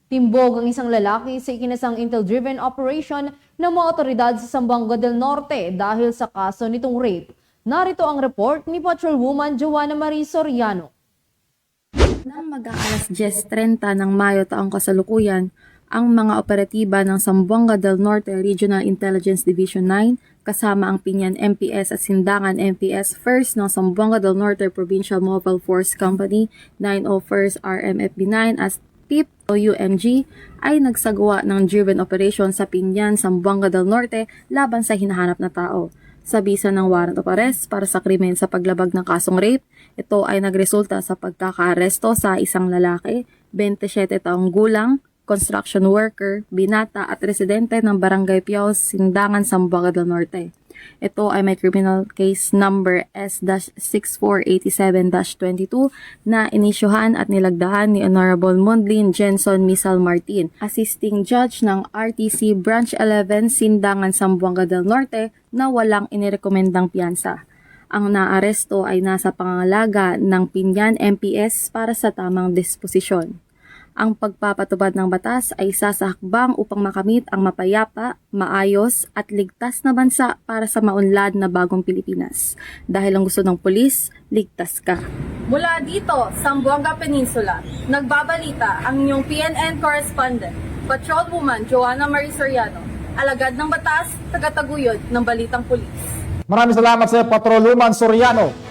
Timbog ang isang lalaki sa ikinasang intel-driven operation ng mga otoridad sa Zamboanga del Norte dahil sa kaso nitong rape. Narito ang report ni Patrolwoman Joanna Marie Soriano. Nang mag-aalas 10:30 ng Mayo taong kasalukuyan, ang mga operatiba ng Zamboanga del Norte Regional Intelligence Division 9 kasama ang Pinyan MPS at Sindangan MPS 1st ng Zamboanga del Norte Provincial Mobile Force Company 901st RMFB9 as PIP o UMG ay nagsagawa ng driven operation sa Pinyan, Zamboanga del Norte laban sa hinahanap na tao. Sa bisa ng warrant of arrest para sa krimen sa paglabag ng kasong rape, ito ay nagresulta sa pagkakaaresto sa isang lalaki, 27 taong gulang, construction worker, binata at residente ng Barangay Piao, Sindangan, Zamboanga del Norte. Ito ay may criminal case number S-6487-22 na inisyuhan at nilagdahan ni Honorable Mondlin Jenson Misal Martin, assisting judge ng RTC Branch 11 Sindangan, Zamboanga del Norte na walang inirekomendang piyansa. Ang naaresto ay nasa pangangalaga ng Pinyan MPS para sa tamang disposisyon. Ang pagpapatubad ng batas ay isa sa hakbang upang makamit ang mapayapa, maayos at ligtas na bansa para sa maunlad na bagong Pilipinas. Dahil ang gusto ng pulis, ligtas ka. Mula dito, Zamboanga Peninsula, nagbabalita ang inyong PNN correspondent, Patrolwoman Joanna Marie Soriano, alagad ng batas, tagataguyod ng balitang pulis. Maraming salamat sa Patrolwoman Soriano.